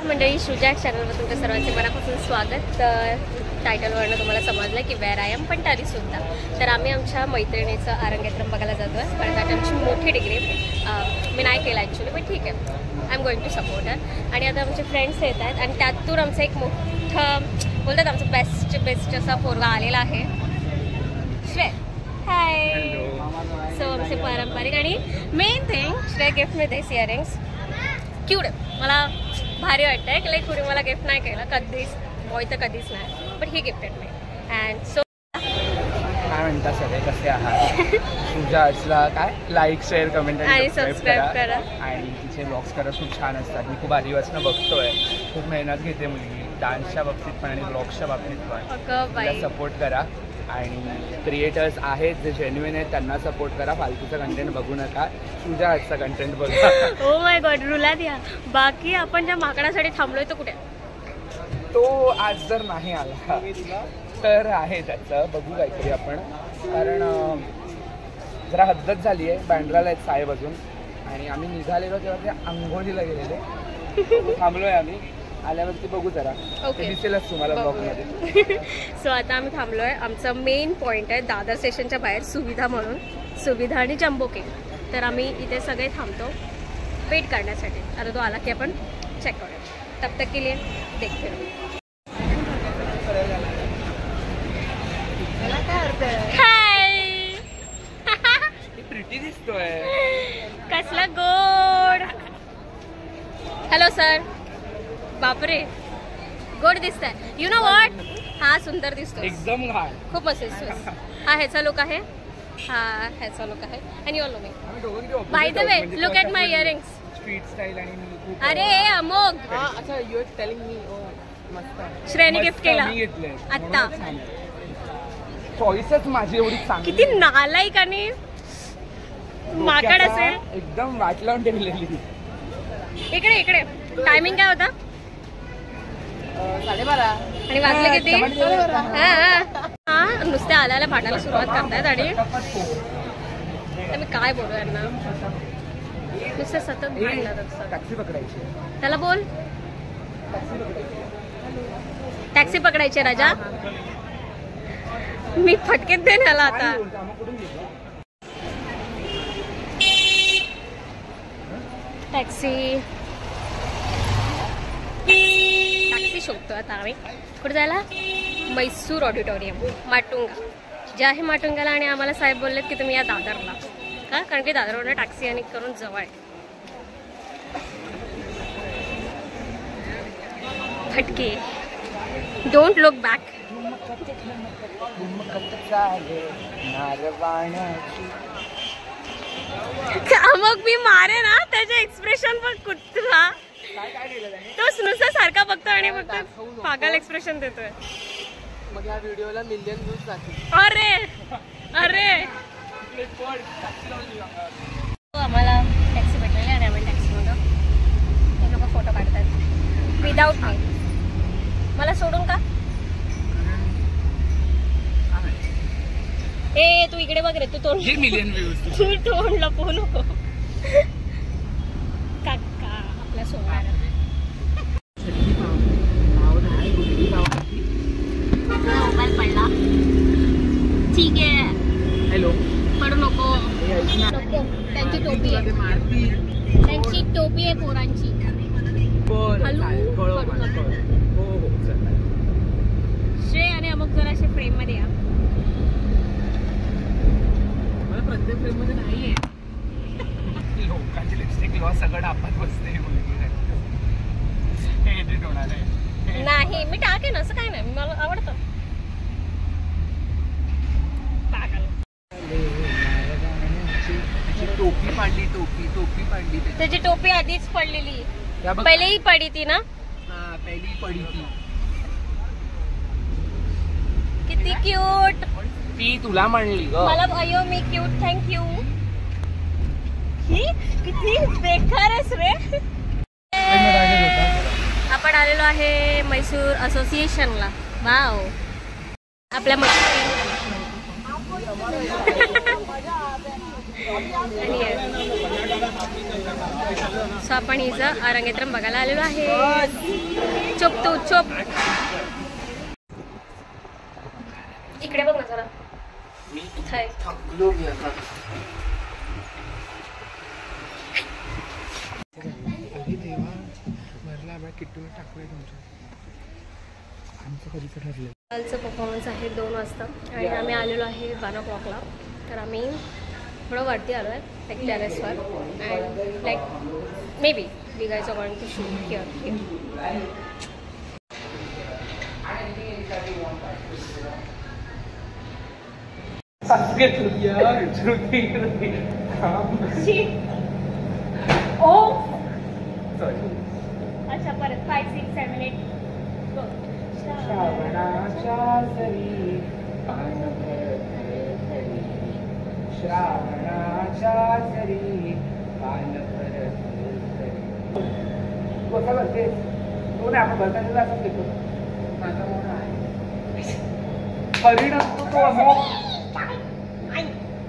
मंडळी, श्रुजा चॅनलवर तुमच्या सर्वांचे मनापासून स्वागत. टायटलवरनं तुम्हाला समजलं की वेअर आय एम पंटालीसुद्धा. तर आम्ही आमच्या मैत्रिणीचं आरंगेत्रम बघायला जातो आहे. कारण आता आमची मोठी डिग्री मी नाही केलं ॲक्च्युली, पण ठीक आहे, I am going to support her. आणि आता आमचे फ्रेंड्स येत आहेत आणि त्यातून आमचं एक मोठं बोलतात आमचं बेस्ट असा पोरगा आलेला आहे, श्रेय. हाय. सो आमचे पारंपरिक आणि मेन थिंग, श्रेय gift me this earrings. Cute आहे, मला भारी वाटतं आहे की लाईक कुणी मला गिफ्ट नाही केलं कधीच, बॉय तर कधीच नाही, but he gifted me. And so काय म्हणता सगळे, कसे आहात? तुझ्या असला काय लाईक शेअर कमेंट आणि सबस्क्राईब करा. आणि तिचे ब्लॉग्स करा, खूप छान असतात. मी खूप आधीपासून बघतोय, खूप मेहनत घेते मुलगी डान्सच्या बाबतीत पण आणि ब्लॉग्सच्या बाबतीत पण. तिला सपोर्ट करा आणि क्रिएटर्स आहेत जे जेन्युइन आहेत त्यांना सपोर्ट करा. फालतूचा कंटेंट बघू नका, तुझ्या आजचा कंटेंट बघा. ओ माय गॉड, रुला द्या. बाकी आपण ज्या माकडासाठी थांबलोय तो कुठे? तो आज जर नाही आला तर आहे त्याचं, बघू काहीतरी आपण. कारण जरा हद्दच झाली आहे. बँड्राला आहेत साहेब अजून, आणि आम्ही निघालेलो तेव्हा ते आंघोळीला गेलेले. थांबलोय आम्ही, आल्यावरती बघू जरा. ओके, दिसेलच तुम्हाला ब्लॉगमध्ये. सो आता आम्ही थांबलोय. आमचा मेन पॉईंट आहे दादर स्टेशनच्या बाहेर सुविधा म्हणून, सुविधा आणि जम्बो किंग. तर आम्ही इथे सगळे थांबतो वेट करण्यासाठी. आता तो आला की आपण चेक करूया. तब तक के लिए देखते रहो. हाय. प्रिटी दिसतोय, कसला गोड. Hello sir. बापरे, गोड दिसत आहे. यू नो वॉट, हा सुंदर दिसतो एकदम घाण, खूप मस्त दिसतो. हा ह्याचा लुक आहे, हा ह्याचा लुक आहे. And you all know me. By the way, look at my earrings. Street style आणि अरे अमोघ. अच्छा, यू आर टेलिंग मी. मस्त. श्रेयने गिफ्ट केला आता. चॉईसच माझी एवढी चांगली. किती नालायक आणि माकड असेल. एकदम वाट लावून ठेवलेली. इकडे इकडे. टायमिंग काय होता? 12:30. आणि वाजले किती? हा, नुसते आल्याला भांडायला सुरुवात करतायत. आणि तर मी काय बोलू यांना, नुसते सतत भांडतात. टॅक्सी पकडायची. त्याला बोल टॅक्सी पकडायची. राजा, मी फटकेत देईन ह्याला आता. टॅक्सी शोधतो आता आम्ही. कुठे जायला? मैसूर ऑडिटोरियम, माटुंगा. जे आहे माटुंगाला. आणि आम्हाला साहेब बोललेत की तुम्ही या दादरला का, कारण की दादरवरून टॅक्सी आणि करून जवळ आहे. फटके, डोंट लुक बॅक. मग मी मारे ना, त्याचे एक्सप्रेशन पण कुठला तो नुसता सारखा बघतो आणि फक्त पागल एक्सप्रेशन देतोय. मग या व्हिडिओला मिलियन व्ह्यूज जातील. अरे अरे, आम्हाला टॅक्सी भेटलेली आणि आम्ही टॅक्सीमध्ये हे लोक फोटो काढतात विदाऊट मी. मला सोडून का? ए तू इकडे बघ रे, तू तोंड मिलियन व्ह्यूज, तू तोंड लपवू नको. काका आपल्या सोबत मोबाईल पडला. ठीक आहे, हॅलो, पडू नको. नको, त्यांची टोपी आहे, त्यांची टोपी आहे पोरांची. श्रेय आणि अमुक जरा असे फ्रेम मध्ये या. मला प्रत्येक फ्रेम मध्ये नाहीये. लोकांची लिपस्टिक लॉ सगळं आपण बसते. हे एडिट होणार आहे. नाही, मी टाकेन, असं काय नाही, मला आवडतं. टोपी पाडली, टोपी पाडली. त्याची टोपी आधीच पडलेली, पहिलेही पडी ती ना. पहिली पडी ती. किती क्यूट. ती तुला म्हणली ग मला. अयो मी क्यूट, थँक्यू. ही किती बेकार आहेस रे. आपण आलेलो आहे मैसूर असोसिएशनला. वाव, आपल्या मैसूर सो आपण हिचं अरंगेत्रम बघायला आलेलो आहे. चोप तू चोप. इकडे बघ ना जरा. थकलो मी आता. अरे देवा, भरला आम्हाला किट्टूने टाकूया तुमच्या. आमचं कधीच ठरलं. कालचं परफॉर्मन्स आहे 2 वाजता आणि आम्ही आलेलो आहे 1 o'clockला. तर आम्ही थोडं वरती आलो आहे लाईक टेरेसवर and like maybe we guys are going to shoot here. अच्छा परत 5, 6, 7, 8 श्रावणाच्या सरी पान श्रावणाच्या सरी पान कसा करते तो नाही आपण भरताना असं देतो. माझा मोठा आहे हरिण असतो तो अमोक.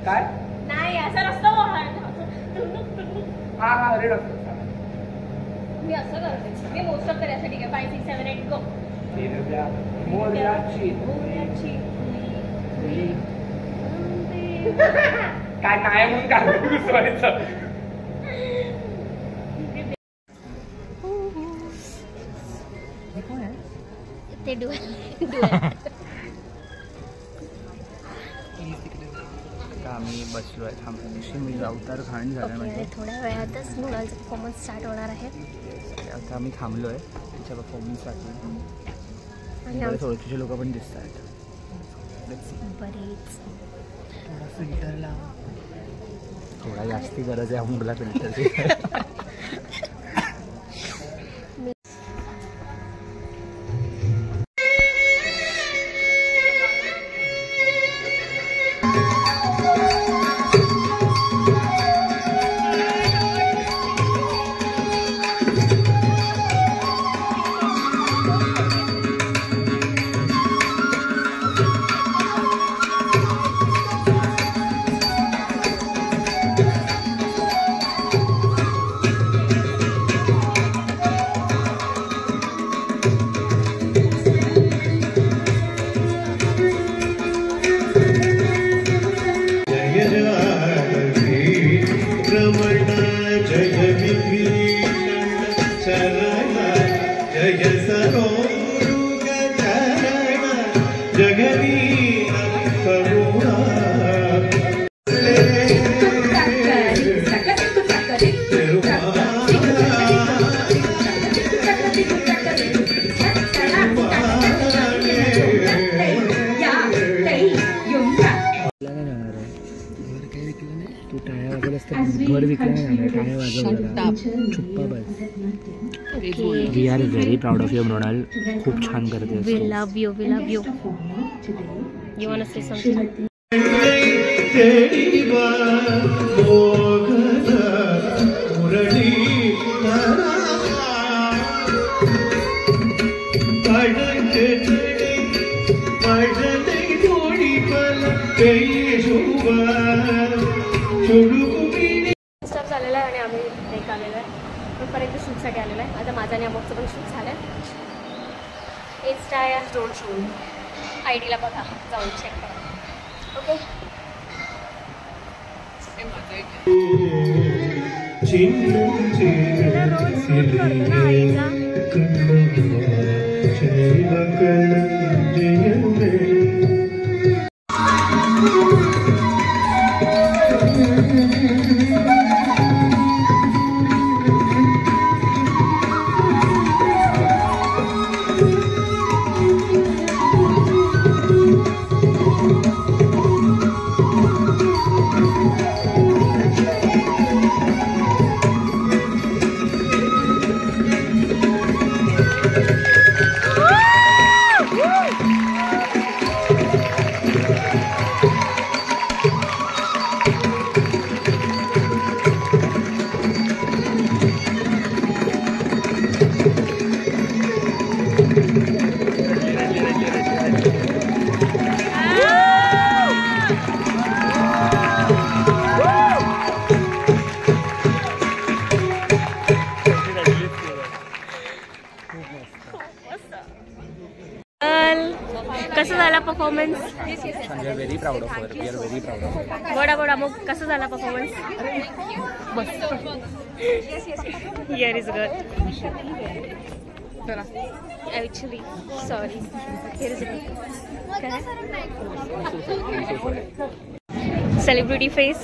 काय नाही असा नसतो. हा हा हरिण असतो. मी असं करते. मी मोस्ट ऑफ त्यासाठी काय 5, 6, 7, 8 गो. मोर्याची काय काय म्हणून काय घुसवायचं. ते आम्ही बसलोय थांबण्याशी. मी अवतार घाण झाला म्हणजे थोड्या वेळातच मुलांचा परफॉर्मन्स स्टार्ट होणार आहे. आता आम्ही थांबलोय त्याच्या परफॉर्मन्ससाठी. आणि ओळखीचे लोक पण दिसत आहेत. बरेच थोडा फिल्टर लाव. थोडा जास्ती गरज आहे मुला फिल्टरची. घर विकलं नाही टाळ्या वाजवला छुप्पा बस. We are very proud of you Mrinal. खूप छान करते. We love you. You want to say something. Staff झालेला आहे आणि आम्ही ब्रेक आलेला आहे. पण परत शूटसाठी आलेला आहे. आता माझा आणि अमोकचं पण शूट झालं आहे. इन्स्टा या डोंट शूट ID ला बघा जाऊन चेक करा. ओके रोज शूट करतो ना आईचा. कसं झाला performance? Very proud of her. We are very proud of. बोडा बोडा मग कसं झाला performance? Here is good. Actually sorry here is good. Celebrity face.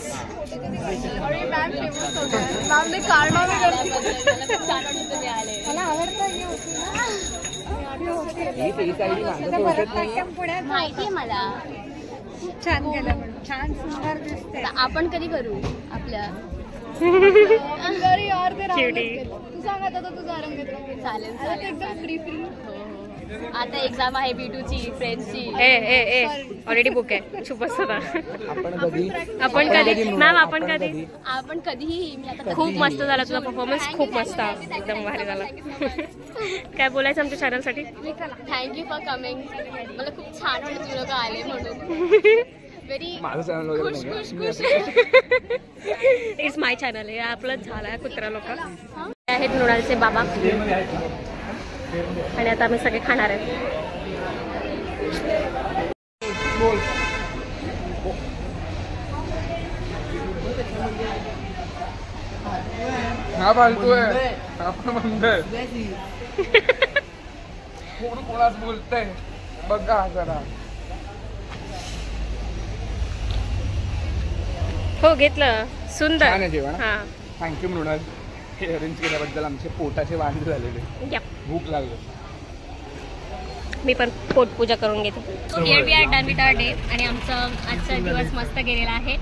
माहितीये मला. छान गेलं पण छान सुंदर दिसते. आपण कधी करू आपल्या क्युटी. तू सांग आता तुझा रंग. चालेल चालेल एकदम फ्री फ्री. आता एक्झाम आहे B2ची फ्रेंड्सची. ए ऑलरेडी बुक आहे. चुप असतो ना. आपण कधी मॅम आपण कधी. आपण कधीही. मी आता खूप मस्त झाला तुझा परफॉर्मन्स. खूप मस्त एकदम भारी झाला. काय बोलायचं आमच्या चॅनलसाठी? Thank you for coming. मला खूप छान वाटलं तुम्ही लोक आले म्हणून. व्हेरी माझं चॅनल वगैरे खुश नाही खुश खुश. इट्स माय चॅनल आहे. आपलंच झालं कुत्रा लोक आहेत. मृणालचे बाबा. आणि आता आम्ही सगळे खाणार आहेत. हा फालतू आहे. आपण म्हणतोय कोण कोणाच बोलतंय बघा जरा. हो घेतलं. सुंदर. छान आहे जेवण. हा. थँक्यू मृणाल हे अरेंज केल्याबद्दल. आमचे पोटाचे वांदे झालेले. या. भूक लागली. मी पण पोटपूजा करून घेते. Here we are done with our day. आणि आमचा आजचा दिवस मस्त गेलेला आहे.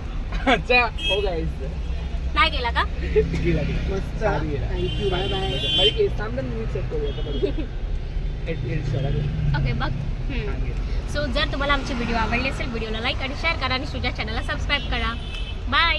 अच्छा हो गाईज. नाही गेला का? गेला मस्त थँक्यू. Bye bye. माझी केस थांब तर मी चेक करूया. ओके बघ. सो जर तुम्हाला आमची व्हिडिओ आवडली असेल व्हिडिओला लाईक आणि शेअर करा आणि तुझ्या चॅनलला सबस्क्राईब करा. बाय.